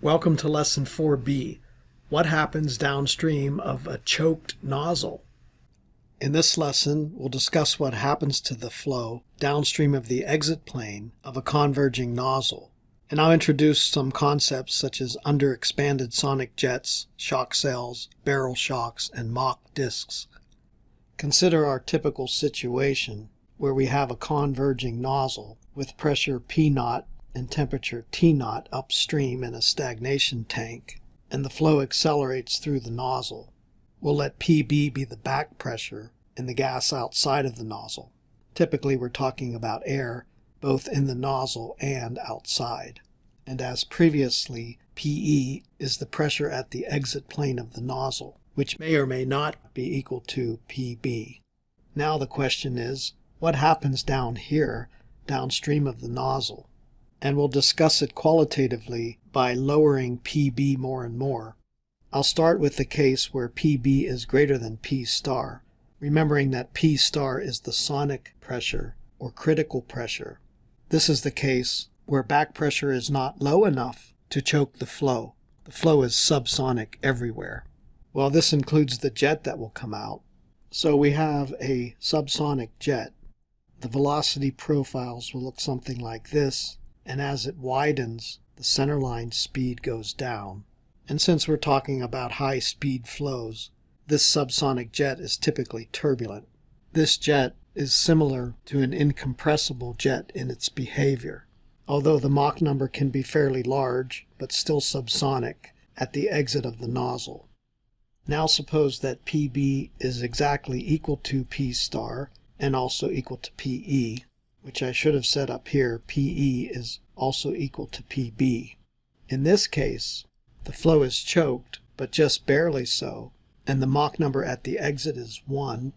Welcome to Lesson 4B, What Happens Downstream of a Choked Nozzle? In this lesson, we'll discuss what happens to the flow downstream of the exit plane of a converging nozzle. And I'll introduce some concepts such as underexpanded sonic jets, shock cells, barrel shocks, and Mach disks. Consider our typical situation where we have a converging nozzle with pressure P0 and temperature T0 upstream in a stagnation tank, and the flow accelerates through the nozzle. We'll let PB be the back pressure and the gas outside of the nozzle. Typically we're talking about air both in the nozzle and outside. And as previously, PE is the pressure at the exit plane of the nozzle, which may or may not be equal to PB. Now the question is, what happens down here, downstream of the nozzle? And we'll discuss it qualitatively by lowering PB more and more. I'll start with the case where PB is greater than P star, remembering that P star is the sonic pressure or critical pressure. This is the case where back pressure is not low enough to choke the flow. The flow is subsonic everywhere. Well, this includes the jet that will come out. So we have a subsonic jet. The velocity profiles will look something like this. And as it widens, the centerline speed goes down. And since we're talking about high-speed flows, this subsonic jet is typically turbulent. This jet is similar to an incompressible jet in its behavior, although the Mach number can be fairly large, but still subsonic at the exit of the nozzle. Now suppose that PB is exactly equal to P star and also equal to PE, which I should have set up here, PE is also equal to PB. In this case, the flow is choked, but just barely so, and the Mach number at the exit is 1.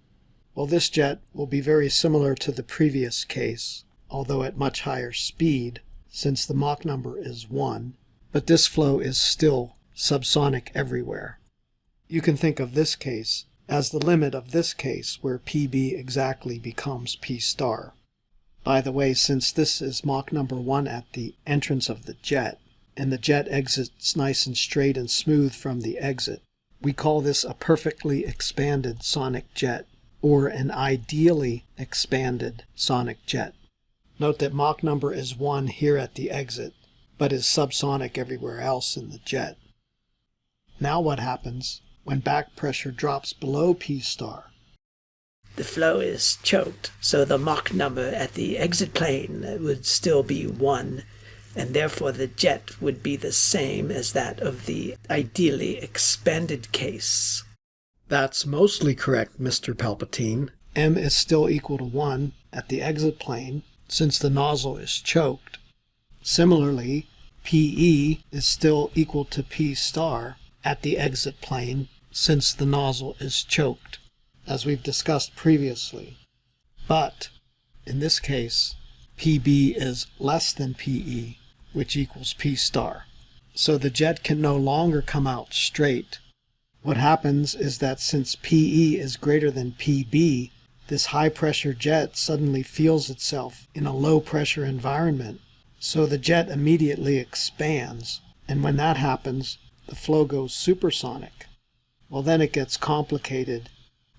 Well, this jet will be very similar to the previous case, although at much higher speed, since the Mach number is 1, but this flow is still subsonic everywhere. You can think of this case as the limit of this case where PB exactly becomes P star. By the way, since this is Mach number 1 at the entrance of the jet, and the jet exits nice and straight and smooth from the exit, we call this a perfectly expanded sonic jet, or an ideally expanded sonic jet. Note that Mach number is 1 here at the exit, but is subsonic everywhere else in the jet. Now what happens when back pressure drops below P star? The flow is choked, so the Mach number at the exit plane would still be 1, and therefore the jet would be the same as that of the ideally expanded case. That's mostly correct, Mr. Palpatine. M is still equal to 1 at the exit plane, since the nozzle is choked. Similarly, PE is still equal to P star at the exit plane, since the nozzle is choked, as we've discussed previously. But, in this case, PB is less than PE, which equals P star. So the jet can no longer come out straight. What happens is that since PE is greater than PB, this high-pressure jet suddenly feels itself in a low-pressure environment. So the jet immediately expands, and when that happens, the flow goes supersonic. Well, then it gets complicated,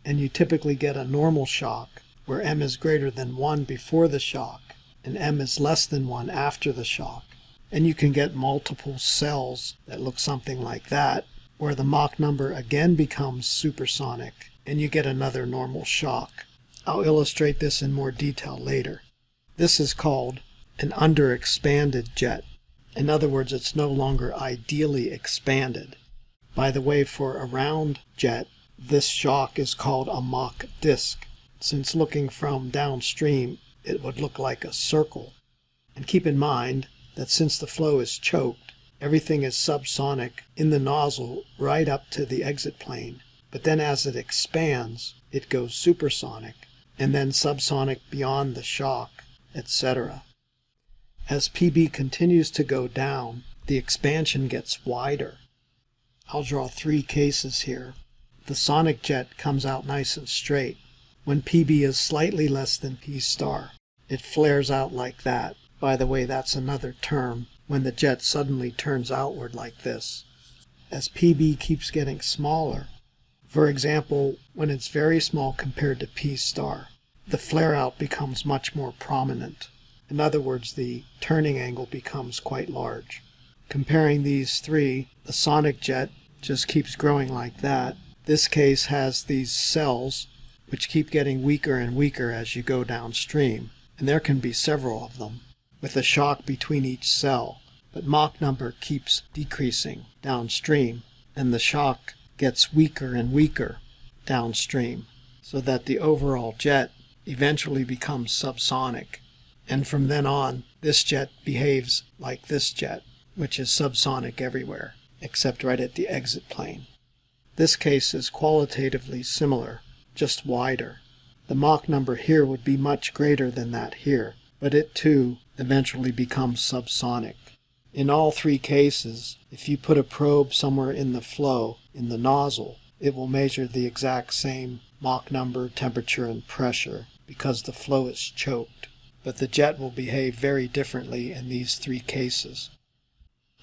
and you typically get a normal shock where M is greater than 1 before the shock and M is less than 1 after the shock. And you can get multiple cells that look something like that, where the Mach number again becomes supersonic and you get another normal shock. I'll illustrate this in more detail later. This is called an underexpanded jet. In other words, it's no longer ideally expanded. By the way, for a round jet, this shock is called a Mach disk, since looking from downstream it would look like a circle. And keep in mind that since the flow is choked, everything is subsonic in the nozzle right up to the exit plane, but then as it expands, it goes supersonic, and then subsonic beyond the shock, etc. As PB continues to go down, the expansion gets wider. I'll draw 3 cases here. The sonic jet comes out nice and straight. When PB is slightly less than P star, it flares out like that. By the way, that's another term when the jet suddenly turns outward like this. As PB keeps getting smaller, for example, when it's very small compared to P star, the flare-out becomes much more prominent. In other words, the turning angle becomes quite large. Comparing these three, the sonic jet just keeps growing like that. This case has these cells which keep getting weaker and weaker as you go downstream, and there can be several of them, with a shock between each cell. But Mach number keeps decreasing downstream, and the shock gets weaker and weaker downstream, so that the overall jet eventually becomes subsonic. And from then on, this jet behaves like this jet, which is subsonic everywhere, except right at the exit plane. This case is qualitatively similar, just wider. The Mach number here would be much greater than that here, but it too eventually becomes subsonic. In all three cases, if you put a probe somewhere in the flow, in the nozzle, it will measure the exact same Mach number, temperature, and pressure, because the flow is choked. But the jet will behave very differently in these three cases.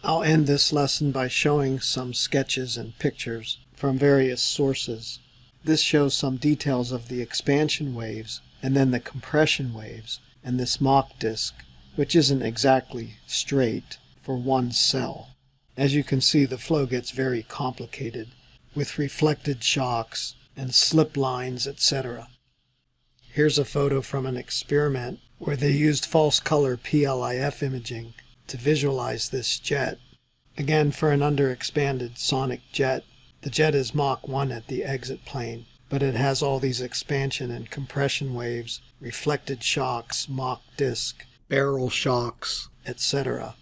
I'll end this lesson by showing some sketches and pictures from various sources. This shows some details of the expansion waves, and then the compression waves, and this Mach disk, which isn't exactly straight for one cell. As you can see, the flow gets very complicated, with reflected shocks and slip lines, etc. Here's a photo from an experiment where they used false color PLIF imaging to visualize this jet. Again, for an underexpanded sonic jet, the jet is Mach 1 at the exit plane, but it has all these expansion and compression waves, reflected shocks, Mach disk, barrel shocks, etc.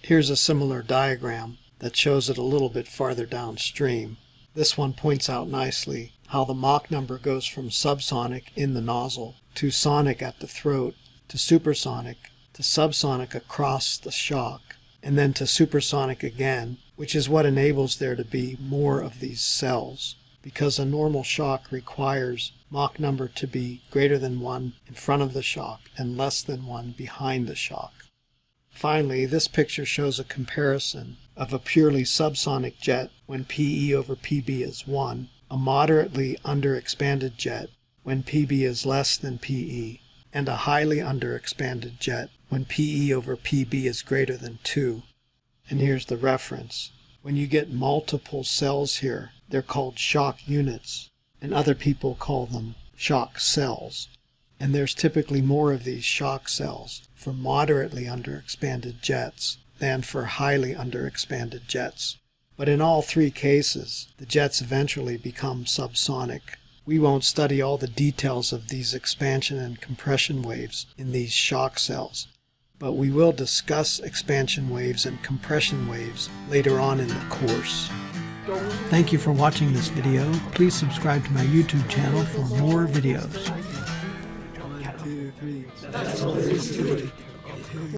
Here's a similar diagram that shows it a little bit farther downstream. This one points out nicely how the Mach number goes from subsonic in the nozzle to sonic at the throat, to supersonic, to subsonic across the shock, and then to supersonic again, which is what enables there to be more of these cells, because a normal shock requires Mach number to be greater than 1 in front of the shock and less than 1 behind the shock. Finally, this picture shows a comparison of a purely subsonic jet when PE over PB is 1, a moderately underexpanded jet when PB is less than PE, and a highly underexpanded jet when PE over PB is greater than 2. And here's the reference. When you get multiple cells here, they're called shock units, and other people call them shock cells. And there's typically more of these shock cells for moderately underexpanded jets than for highly underexpanded jets. But in all three cases, the jets eventually become subsonic. We won't study all the details of these expansion and compression waves in these shock cells, but we will discuss expansion waves and compression waves later on in the course. Thank you for watching this video. Please subscribe to my YouTube channel for more videos. 1, 2, 3. That's all there is to it.